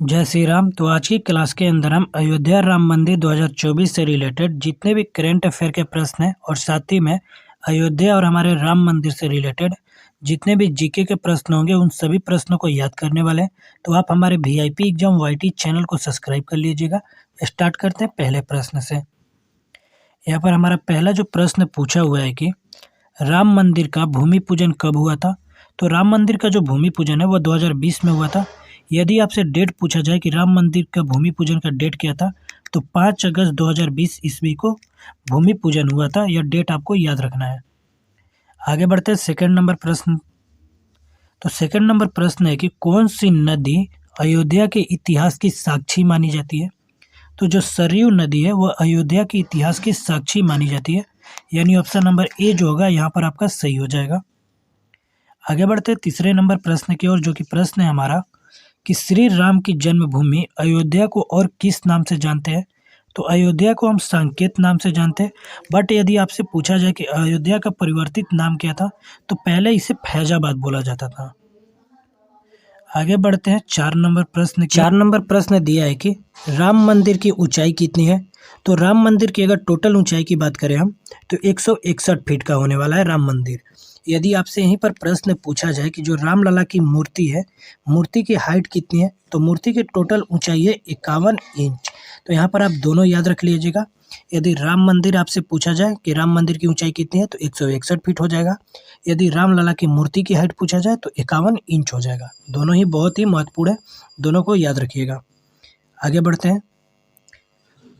जय श्री राम। तो आज की क्लास के अंदर हम अयोध्या राम मंदिर 2024 से रिलेटेड जितने भी करंट अफेयर के प्रश्न हैं और साथ ही में अयोध्या और हमारे राम मंदिर से रिलेटेड जितने भी जीके के प्रश्न होंगे उन सभी प्रश्नों को याद करने वाले हैं। तो आप हमारे वीआईपी एग्जाम वाईटी चैनल को सब्सक्राइब कर लीजिएगा। स्टार्ट करते हैं पहले प्रश्न से। यहाँ पर हमारा पहला जो प्रश्न पूछा हुआ है कि राम मंदिर का भूमि पूजन कब हुआ था। तो राम मंदिर का जो भूमि पूजन है वो 2020 में हुआ था। यदि आपसे डेट पूछा जाए कि राम मंदिर का भूमि पूजन का डेट क्या था, तो 5 अगस्त 2020 ईस्वी को भूमि पूजन हुआ था। यह डेट आपको याद रखना है। आगे बढ़ते हैं सेकंड नंबर प्रश्न। तो सेकंड नंबर प्रश्न है कि कौन सी नदी अयोध्या के इतिहास की साक्षी मानी जाती है। तो जो सरयू नदी है वह अयोध्या के इतिहास की साक्षी मानी जाती है, यानी ऑप्शन नंबर ए जो होगा यहाँ पर आपका सही हो जाएगा। आगे बढ़ते हैं तीसरे नंबर प्रश्न की ओर, जो कि प्रश्न है हमारा कि श्री राम की जन्मभूमि अयोध्या को और किस नाम से जानते हैं। तो अयोध्या को हम साकेत नाम से जानते हैं, बट यदि आपसे पूछा जाए कि अयोध्या का परिवर्तित नाम क्या था, तो पहले इसे फैजाबाद बोला जाता था। आगे बढ़ते हैं चार नंबर प्रश्न दिया है कि राम मंदिर की ऊंचाई कितनी है। तो राम मंदिर की अगर टोटल ऊंचाई की बात करें हम, तो 161 फीट का होने वाला है राम मंदिर। यदि आपसे यहीं पर प्रश्न पूछा जाए कि जो रामलला की मूर्ति है, मूर्ति की हाइट कितनी है, तो मूर्ति की टोटल ऊंचाई है 51 इंच। तो यहाँ पर आप दोनों याद रख लीजिएगा। यदि राम मंदिर आपसे पूछा जाए कि राम मंदिर की ऊंचाई कितनी है, तो 161 फीट हो जाएगा। यदि रामलला की मूर्ति की हाइट पूछा जाए तो 51 इंच हो जाएगा। दोनों ही बहुत ही महत्वपूर्ण है, दोनों को याद रखिएगा। आगे बढ़ते हैं।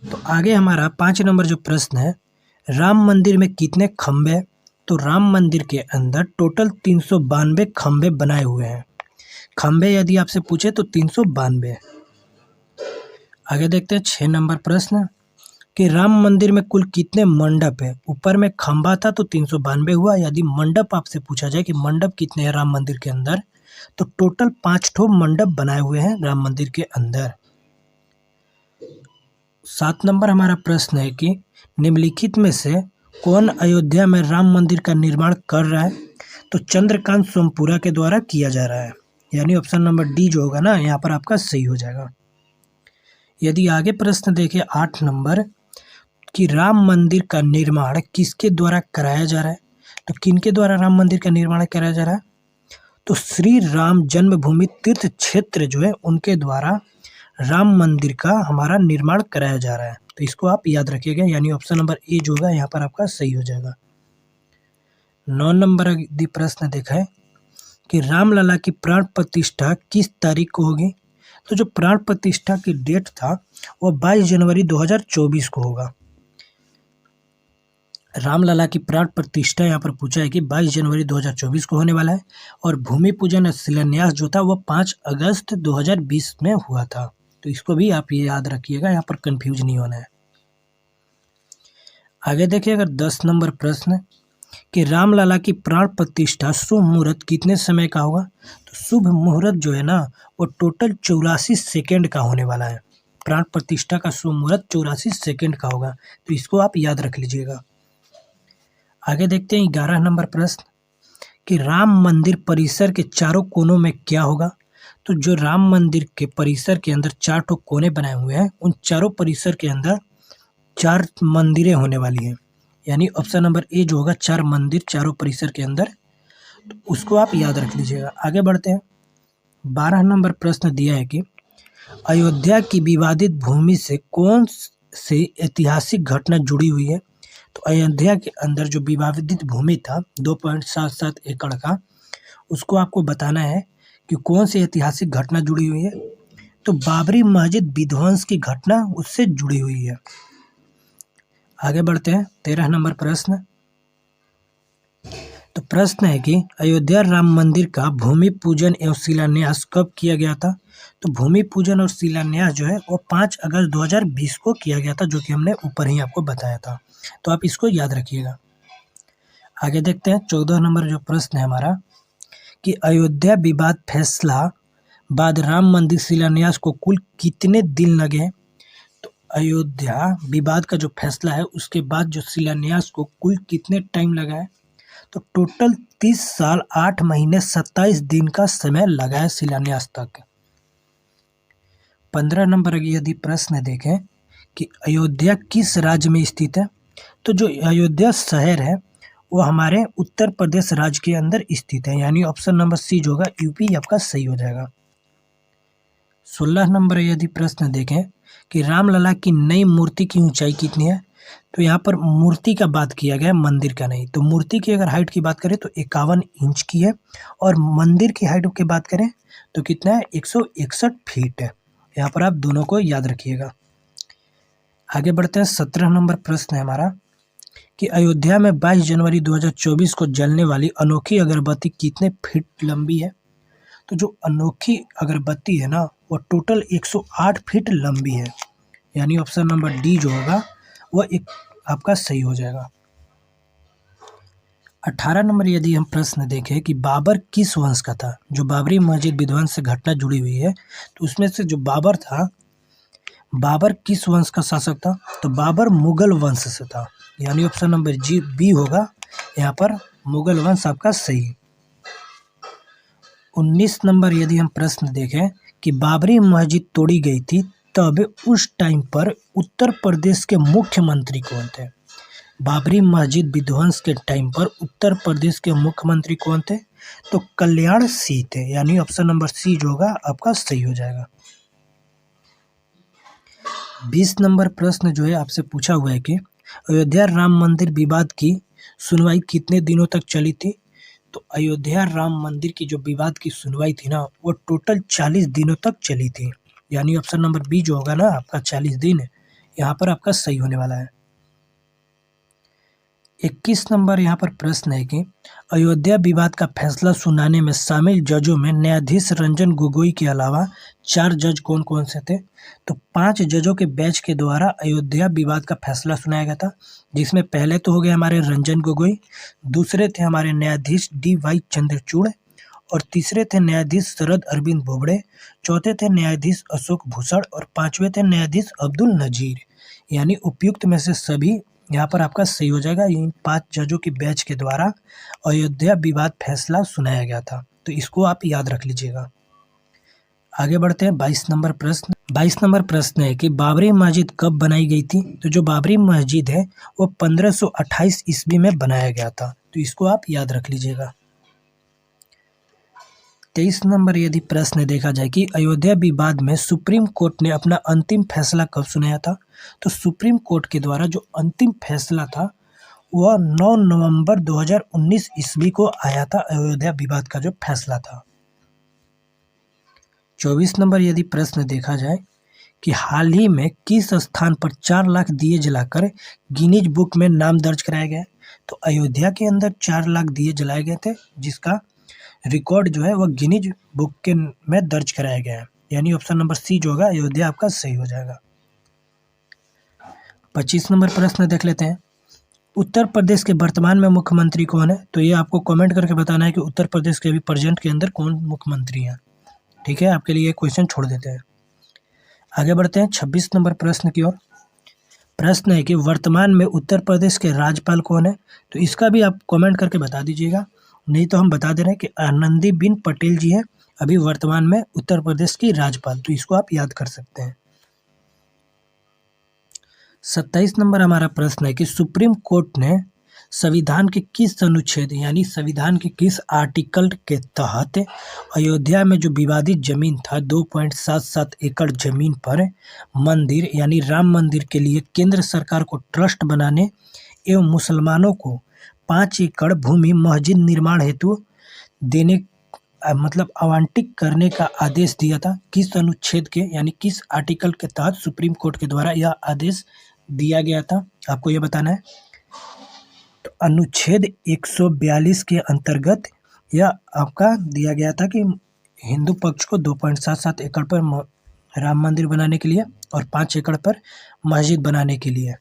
तो आगे हमारा 5 नंबर जो प्रश्न है, राम मंदिर में कितने खंभे हैं। तो राम मंदिर के अंदर टोटल 392 खंभे बनाए हुए हैं। खंभे यदि आपसे पूछे तो 392। आगे देखते हैं 6 नंबर प्रश्न कि राम मंदिर में कुल कितने मंडप है। ऊपर में खंभा था तो 392 हुआ। यदि मंडप आपसे पूछा जाए कि मंडप कितने हैं राम मंदिर के अंदर, तो टोटल 5 ठो मंडप बनाए हुए हैं राम मंदिर के अंदर। 7 नंबर हमारा प्रश्न है कि निम्नलिखित में से कौन अयोध्या में राम मंदिर का निर्माण कर रहा है। तो चंद्रकांत सोमपुरा के द्वारा किया जा रहा है, यानी ऑप्शन नंबर डी जो होगा ना यहाँ पर आपका सही हो जाएगा। यदि आगे प्रश्न देखें 8 नंबर कि राम मंदिर का निर्माण किसके द्वारा कराया जा रहा है। तो किनके द्वारा राम मंदिर का निर्माण कराया जा रहा है, तो श्री राम जन्मभूमि तीर्थ क्षेत्र जो है उनके द्वारा राम मंदिर का हमारा निर्माण कराया जा रहा है। तो इसको आप याद रखिएगा, यानी ऑप्शन नंबर ए जो होगा यहाँ पर आपका सही हो जाएगा। 9 नंबर यदि प्रश्न देखा है कि रामलला की प्राण प्रतिष्ठा किस तारीख को होगी। तो जो प्राण प्रतिष्ठा की डेट था वो 22 जनवरी 2024 को होगा। रामलला की प्राण प्रतिष्ठा यहाँ पर पूछा है कि 22 जनवरी 2024 को होने वाला है, और भूमि पूजन और शिलान्यास जो था वो 5 अगस्त 2020 में हुआ था। तो इसको भी आप ये याद रखिएगा, यहाँ पर कंफ्यूज नहीं होना है। आगे देखिए अगर 10 नंबर प्रश्न कि रामलला की प्राण प्रतिष्ठा शुभ मुहूर्त कितने समय का होगा। तो शुभ मुहूर्त जो है ना वो टोटल 84 सेकेंड का होने वाला है। प्राण प्रतिष्ठा का शुभ मुहूर्त 84 सेकेंड का होगा, तो इसको आप याद रख लीजिएगा। आगे देखते हैं 11 नंबर प्रश्न कि राम मंदिर परिसर के चारों कोनों में क्या होगा। तो जो राम मंदिर के परिसर के अंदर 4 ठो कोने बनाए हुए हैं, उन चारों परिसर के अंदर 4 मंदिरें होने वाली हैं, यानी ऑप्शन नंबर ए जो होगा 4 मंदिर चारों परिसर के अंदर। तो उसको आप याद रख लीजिएगा। आगे बढ़ते हैं। 12 नंबर प्रश्न दिया है कि अयोध्या की विवादित भूमि से कौन से ऐतिहासिक घटना जुड़ी हुई है। तो अयोध्या के अंदर जो विवादित भूमि था 2.77 एकड़ का, उसको आपको बताना है कि कौन सी ऐतिहासिक घटना जुड़ी हुई है। तो बाबरी मस्जिद विध्वंस की घटना उससे जुड़ी हुई है। आगे बढ़ते हैं 13 नंबर प्रश्न। तो प्रश्न है कि अयोध्या राम मंदिर का भूमि पूजन एवं शिलान्यास कब किया गया था। तो भूमि पूजन और शिलान्यास जो है वो 5 अगस्त 2020 को किया गया था, जो कि हमने ऊपर ही आपको बताया था। तो आप इसको याद रखिएगा। आगे देखते हैं 14 नंबर जो प्रश्न है हमारा कि अयोध्या विवाद फैसला बाद राम मंदिर शिलान्यास को कुल कितने दिन लगे। तो अयोध्या विवाद का जो फैसला है उसके बाद जो शिलान्यास को कुल कितने टाइम लगा है। तो टोटल 30 साल 8 महीने 27 दिन का समय लगा है शिलान्यास तक। 15 नंबर यदि प्रश्न देखें कि अयोध्या किस राज्य में स्थित है, तो जो अयोध्या शहर है वो हमारे उत्तर प्रदेश राज्य के अंदर स्थित है, यानी ऑप्शन नंबर सी जो होगा यूपी आपका सही हो जाएगा। 16 नंबर यदि प्रश्न देखें कि रामलला की नई मूर्ति की ऊंचाई कितनी है, तो यहाँ पर मूर्ति का बात किया गया है, मंदिर का नहीं। तो मूर्ति की अगर हाइट की बात करें तो 51 इंच की है, और मंदिर की हाइट की बात करें तो कितना है, 161 फीट है। यहाँ पर आप दोनों को याद रखिएगा। आगे बढ़ते हैं। 17 नंबर प्रश्न है हमारा कि अयोध्या में 22 जनवरी 2024 को जलने वाली अनोखी अगरबत्ती कितने फीट लंबी है। तो जो अनोखी अगरबत्ती है ना वो टोटल 108 फीट लंबी है, यानी ऑप्शन नंबर डी जो होगा वह एक आपका सही हो जाएगा। 18 नंबर यदि हम प्रश्न देखें कि बाबर किस वंश का था। जो बाबरी मस्जिद विध्वंस से घटना जुड़ी हुई है, तो उसमें से जो बाबर था, बाबर किस वंश का शासक था, तो बाबर मुगल वंश से था, यानी ऑप्शन नंबर जी बी होगा यहाँ पर मुगल वंश आपका सही। 19 नंबर यदि हम प्रश्न देखें कि बाबरी मस्जिद तोड़ी गई थी तब उस टाइम पर उत्तर प्रदेश के मुख्यमंत्री कौन थे। बाबरी मस्जिद विध्वंस के टाइम पर उत्तर प्रदेश के मुख्यमंत्री कौन थे, तो कल्याण सिंह थे, यानी ऑप्शन नंबर सी जो होगा आपका सही हो जाएगा। 20 नंबर प्रश्न जो है आपसे पूछा हुआ है कि अयोध्या राम मंदिर विवाद की सुनवाई कितने दिनों तक चली थी। तो अयोध्या राम मंदिर की जो विवाद की सुनवाई थी ना वो टोटल 40 दिनों तक चली थी, यानी ऑप्शन नंबर बी जो होगा ना आपका 40 दिन यहाँ पर आपका सही होने वाला है। 21 नंबर यहाँ पर प्रश्न है कि अयोध्या विवाद का फैसला सुनाने में शामिल जजों में न्यायाधीश रंजन गोगोई के अलावा 4 जज कौन कौन से थे। तो 5 जजों के बेंच के द्वारा अयोध्या विवाद का फैसला सुनाया गया था, जिसमें पहले तो हो गए हमारे रंजन गोगोई, दूसरे थे हमारे न्यायाधीश DY चंद्रचूड़, और तीसरे थे न्यायाधीश शरद अरविंद बोबड़े, चौथे थे न्यायाधीश अशोक भूषण, और पांचवें थे न्यायाधीश अब्दुल नजीर। यानी उपयुक्त में से सभी यहाँ पर आपका सही हो जाएगा। इन 5 जजों की बेंच के द्वारा अयोध्या विवाद फैसला सुनाया गया था, तो इसको आप याद रख लीजिएगा। आगे बढ़ते हैं। 22 नंबर प्रश्न। 22 नंबर प्रश्न है कि बाबरी मस्जिद कब बनाई गई थी। तो जो बाबरी मस्जिद है वो 1528 ईस्वी में बनाया गया था, तो इसको आप याद रख लीजिएगा। 23 नंबर यदि प्रश्न देखा जाए कि अयोध्या विवाद में सुप्रीम कोर्ट ने अपना अंतिम फैसला कब सुनाया था। तो सुप्रीम कोर्ट के द्वारा जो अंतिम फैसला था वह 9 नवंबर 2019 ईस्वी को आया था। अयोध्या विवाद का जो फैसला था। 24 नंबर यदि प्रश्न देखा जाए कि हाल ही में किस स्थान पर 4 लाख दिए जलाकर गिनीज बुक में नाम दर्ज कराया गया। तो अयोध्या के अंदर 4 लाख दिए जलाए गए थे, जिसका रिकॉर्ड जो है वह गिनीज बुक के में दर्ज कराया गया है, यानी ऑप्शन नंबर सी जो होगा अयोध्या आपका सही हो जाएगा। 25 नंबर प्रश्न देख लेते हैं। उत्तर प्रदेश के वर्तमान में मुख्यमंत्री कौन है। तो ये आपको कमेंट करके बताना है कि उत्तर प्रदेश के अभी प्रेजेंट के अंदर कौन मुख्यमंत्री हैं। ठीक है, आपके लिए क्वेश्चन छोड़ देते हैं। आगे बढ़ते हैं 26 नंबर प्रश्न की ओर। प्रश्न है कि वर्तमान में उत्तर प्रदेश के राज्यपाल कौन है। तो इसका भी आप कमेंट करके बता दीजिएगा, नहीं तो हम बता दे रहे हैं कि आनंदीबेन पटेल जी हैं अभी वर्तमान में उत्तर प्रदेश की राज्यपाल, तो इसको आप याद कर सकते हैं। 27 नंबर हमारा प्रश्न है कि सुप्रीम कोर्ट ने संविधान के किस अनुच्छेद यानी संविधान के किस आर्टिकल के तहत अयोध्या में जो विवादित जमीन था 2.77 एकड़ जमीन पर मंदिर यानी राम मंदिर के लिए केंद्र सरकार को ट्रस्ट बनाने एवं मुसलमानों को 5 एकड़ भूमि मस्जिद निर्माण हेतु देने मतलब आवंटित करने का आदेश दिया था। किस अनुच्छेद के यानी किस आर्टिकल के तहत सुप्रीम कोर्ट के द्वारा यह आदेश दिया गया था, आपको यह बताना है। तो अनुच्छेद 142 के अंतर्गत यह आपका दिया गया था कि हिंदू पक्ष को 2.77 एकड़ पर राम मंदिर बनाने के लिए और 5 एकड़ पर मस्जिद बनाने के लिए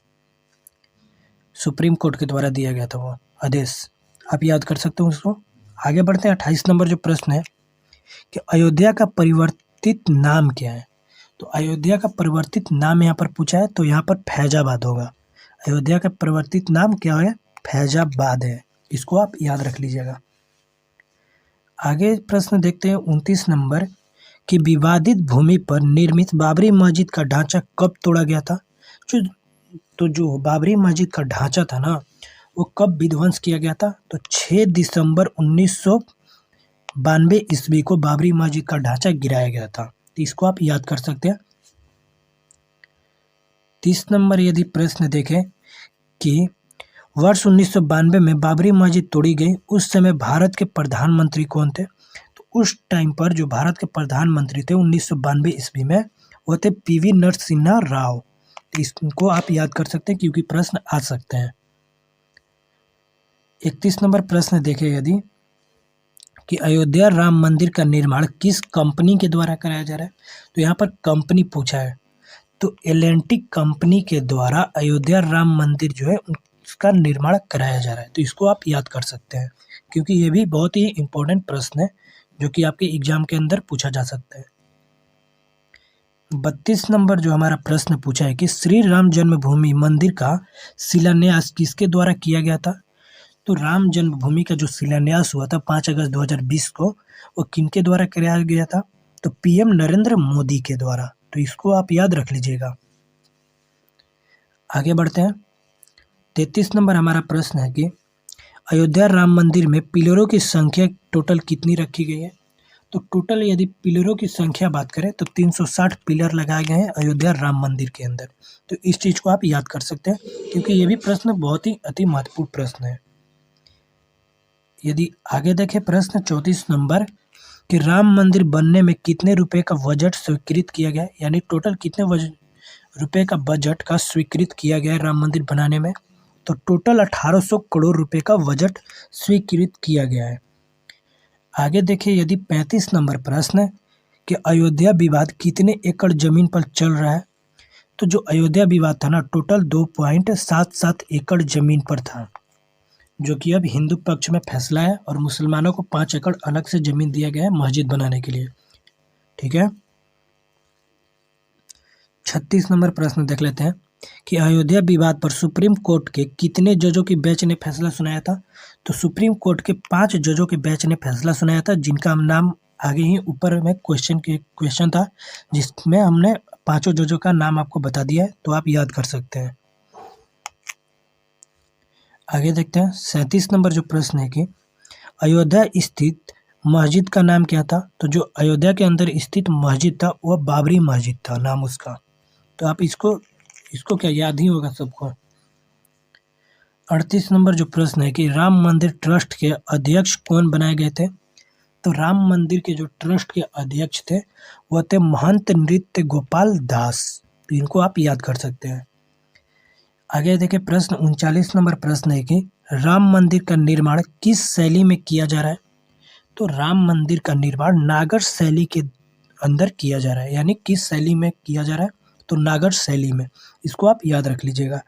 सुप्रीम कोर्ट के द्वारा दिया गया था वो आदेश, आप याद कर सकते हो उसको। आगे बढ़ते हैं। 28 नंबर जो प्रश्न है कि अयोध्या का परिवर्तित नाम क्या है। तो अयोध्या का परिवर्तित नाम यहाँ पर पूछा है, तो यहाँ पर फैजाबाद होगा। अयोध्या का परिवर्तित नाम क्या है, फैजाबाद है, इसको आप याद रख लीजिएगा। आगे प्रश्न देखते हैं 29 नंबर कि विवादित भूमि पर निर्मित बाबरी मस्जिद का ढांचा कब तोड़ा गया था। जो बाबरी मस्जिद का ढांचा था ना, वो कब विध्वंस किया गया था? तो 6 दिसंबर 1992 ईस्वी को बाबरी मस्जिद का ढांचा गिराया गया था। तो इसको आप याद कर सकते हैं। 30 नंबर यदि प्रश्न देखें कि वर्ष 1992 में बाबरी मस्जिद तोड़ी गई, उस समय भारत के प्रधानमंत्री कौन थे? तो उस टाइम पर जो भारत के प्रधानमंत्री थे 1992 ईस्वी में, वो थे पीवी नरसिम्हा राव। तो इसको आप याद कर सकते हैं क्योंकि प्रश्न आ सकते हैं। 31 नंबर प्रश्न देखें यदि कि अयोध्या राम मंदिर का निर्माण किस कंपनी के द्वारा कराया जा रहा है। तो यहाँ पर कंपनी पूछा है, तो एल&टी कंपनी के द्वारा अयोध्या राम मंदिर जो है उसका निर्माण कराया जा रहा है। तो इसको आप याद कर सकते हैं क्योंकि ये भी बहुत ही इम्पोर्टेंट प्रश्न है जो कि आपके एग्जाम के अंदर पूछा जा सकता है। 32 नंबर जो हमारा प्रश्न पूछा है कि श्री राम जन्मभूमि मंदिर का शिलान्यास किसके द्वारा किया गया था। तो राम जन्मभूमि का जो शिलान्यास हुआ था 5 अगस्त 2020 को, वो किनके द्वारा कराया गया था? तो पीएम नरेंद्र मोदी के द्वारा। तो इसको आप याद रख लीजिएगा। आगे बढ़ते हैं। 33 नंबर हमारा प्रश्न है कि अयोध्या राम मंदिर में पिलरों की संख्या टोटल कितनी रखी गई है। तो टोटल यदि पिलरों की संख्या बात करें तो 360 पिलर लगाए गए हैं अयोध्या राम मंदिर के अंदर। तो इस चीज़ को आप याद कर सकते हैं क्योंकि ये भी प्रश्न बहुत ही अति महत्वपूर्ण प्रश्न है। यदि आगे देखें प्रश्न 34 नंबर कि राम मंदिर बनने में कितने रुपए का बजट स्वीकृत किया गया, यानी टोटल कितने रुपए का बजट का स्वीकृत किया गया है राम मंदिर बनाने में। तो टोटल 1800 करोड़ रुपए का बजट स्वीकृत किया गया है। आगे देखिए यदि 35 नंबर प्रश्न कि अयोध्या विवाद कितने एकड़ जमीन पर चल रहा है। तो जो अयोध्या विवाद था ना, टोटल 2.77 एकड़ जमीन पर था, जो कि अब हिंदू पक्ष में फैसला है और मुसलमानों को 5 एकड़ अलग से जमीन दिया गया है मस्जिद बनाने के लिए। ठीक है। 36 नंबर प्रश्न देख लेते हैं कि अयोध्या विवाद पर सुप्रीम कोर्ट के कितने जजों की बेंच ने फैसला सुनाया था। तो सुप्रीम कोर्ट के 5 जजों के बेंच ने फैसला सुनाया था, जिनका नाम आगे ही ऊपर में क्वेश्चन था जिसमें हमने 5 जजों का नाम आपको बता दिया है, तो आप याद कर सकते हैं। आगे देखते हैं 37 नंबर जो प्रश्न है कि अयोध्या स्थित मस्जिद का नाम क्या था। तो जो अयोध्या के अंदर स्थित मस्जिद था वह बाबरी मस्जिद था नाम उसका। तो आप इसको क्या याद ही होगा सबको। 38 नंबर जो प्रश्न है कि राम मंदिर ट्रस्ट के अध्यक्ष कौन बनाए गए थे। तो राम मंदिर के जो ट्रस्ट के अध्यक्ष थे वह थे महंत नृत्य गोपाल दास। तो इनको आप याद कर सकते हैं। आगे देखें प्रश्न 39 नंबर प्रश्न है कि राम मंदिर का निर्माण किस शैली में किया जा रहा है। तो राम मंदिर का निर्माण नागर शैली के अंदर किया जा रहा है, यानी किस शैली में किया जा रहा है। तो नागर शैली में। इसको आप याद रख लीजिएगा।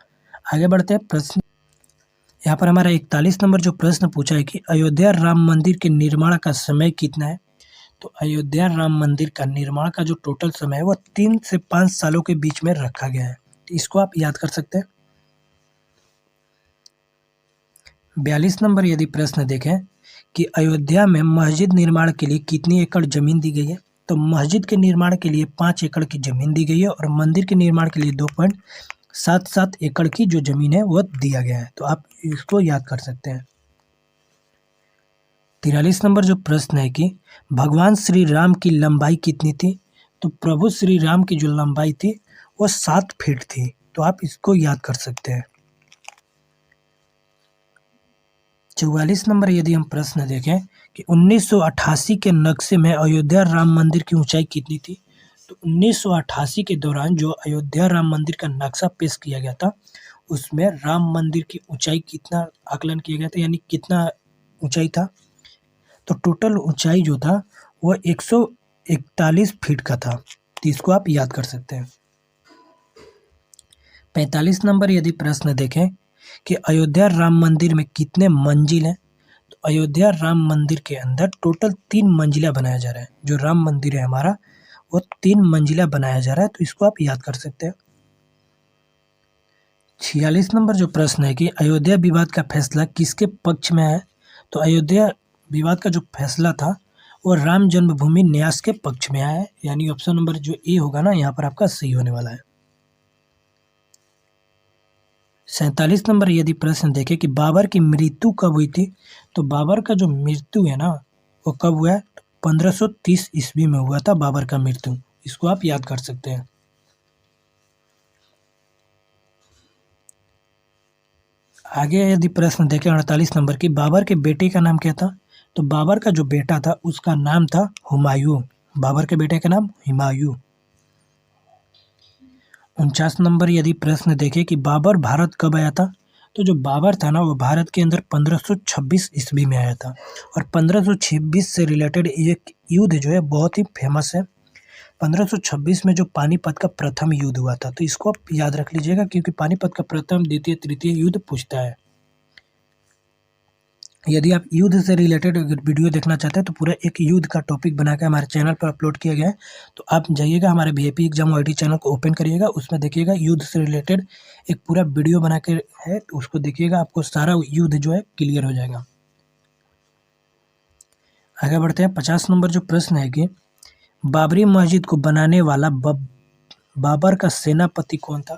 आगे बढ़ते हैं प्रश्न। यहाँ पर हमारा 41 नंबर जो प्रश्न पूछा है कि अयोध्या राम मंदिर के निर्माण का समय कितना है। तो अयोध्या राम मंदिर का निर्माण का जो टोटल समय है वह 3 से 5 सालों के बीच में रखा गया है। तो इसको आप याद कर सकते हैं। 42 नंबर यदि प्रश्न देखें कि अयोध्या में मस्जिद निर्माण के लिए कितनी एकड़ जमीन दी गई है। तो मस्जिद के निर्माण के लिए 5 एकड़ की जमीन दी गई है और मंदिर के निर्माण के लिए 2.77 एकड़ की जो जमीन है वह दिया गया है। तो आप इसको याद कर सकते हैं। 43 नंबर जो प्रश्न है कि भगवान श्री राम की लंबाई कितनी थी। तो प्रभु श्री राम की जो लंबाई थी वह 7 फीट थी। तो आप इसको याद कर सकते हैं। 44 नंबर यदि हम प्रश्न देखें कि 1988 के नक्शे में अयोध्या राम मंदिर की ऊंचाई कितनी थी। तो 1988 के दौरान जो अयोध्या राम मंदिर का नक्शा पेश किया गया था उसमें राम मंदिर की ऊंचाई कितना आकलन किया गया था, यानी कितना ऊंचाई था। तो टोटल ऊंचाई जो था वह 141 फीट का था। तो इसको आप याद कर सकते हैं। 45 नंबर यदि प्रश्न देखें कि अयोध्या राम मंदिर में कितने मंजिल हैं। तो अयोध्या राम मंदिर के अंदर टोटल 3 मंजिला बनाया जा रहा है। जो राम मंदिर है हमारा वो 3 मंजिला बनाया जा रहा है। तो इसको आप याद कर सकते हैं। 46 नंबर जो प्रश्न है कि अयोध्या विवाद का फैसला किसके पक्ष में है। तो अयोध्या विवाद का जो फैसला था और राम जन्मभूमि न्यास के पक्ष में आया है, यानी ऑप्शन नंबर जो ए होगा ना यहाँ पर आपका सही होने वाला है। 47 नंबर यदि प्रश्न देखें कि बाबर की मृत्यु कब हुई थी, तो बाबर का जो मृत्यु है ना वो कब हुआ है, 1530 ईस्वी में हुआ था बाबर का मृत्यु। इसको आप याद कर सकते हैं। आगे यदि प्रश्न देखें 48 नंबर की, बाबर के बेटे का नाम क्या था, तो बाबर का जो बेटा था उसका नाम था हुमायूं। बाबर के बेटे का नाम हुमायूं। 49 नंबर यदि प्रश्न देखें कि बाबर भारत कब आया था, तो जो बाबर था ना वो भारत के अंदर 1526 ईस्वी में आया था। और 1526 से रिलेटेड एक युद्ध जो है बहुत ही फेमस है। 1526 में जो पानीपत का प्रथम युद्ध हुआ था, तो इसको आप याद रख लीजिएगा क्योंकि पानीपत का प्रथम द्वितीय तृतीय युद्ध पूछता है। यदि आप युद्ध से रिलेटेड अगर वीडियो देखना चाहते हैं तो पूरा एक युद्ध का टॉपिक बना के हमारे चैनल पर अपलोड किया गया है, तो आप जाइएगा हमारे VIP एग्जाम OIT चैनल को ओपन करिएगा, उसमें देखिएगा युद्ध से रिलेटेड एक पूरा वीडियो बना के है, तो उसको देखिएगा, आपको सारा युद्ध जो है क्लियर हो जाएगा। आगे बढ़ते हैं। 50 नंबर जो प्रश्न है कि बाबरी मस्जिद को बनाने वाला बाबर का सेनापति कौन था,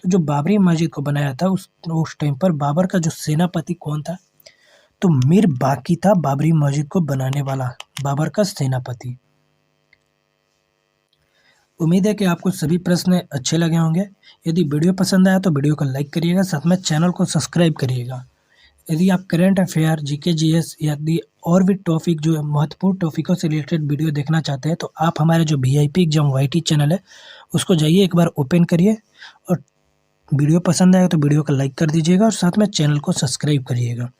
तो जो बाबरी मस्जिद को बनाया था उस टाइम पर बाबर का जो सेनापति कौन था, तो मीर बाकी था बाबरी मस्जिद को बनाने वाला बाबर का सेनापति। उम्मीद है कि आपको सभी प्रश्न अच्छे लगे होंगे। यदि वीडियो पसंद आया तो वीडियो को लाइक करिएगा, साथ में चैनल को सब्सक्राइब करिएगा। यदि आप करंट अफेयर, GK GS यदि और भी टॉपिक जो महत्वपूर्ण टॉपिकों से रिलेटेड वीडियो देखना चाहते हैं, तो आप हमारे जो VIP एग्जाम OIT चैनल है उसको जाइए, एक बार ओपन करिए और वीडियो पसंद आएगा तो वीडियो को लाइक कर दीजिएगा और साथ में चैनल को सब्सक्राइब करिएगा।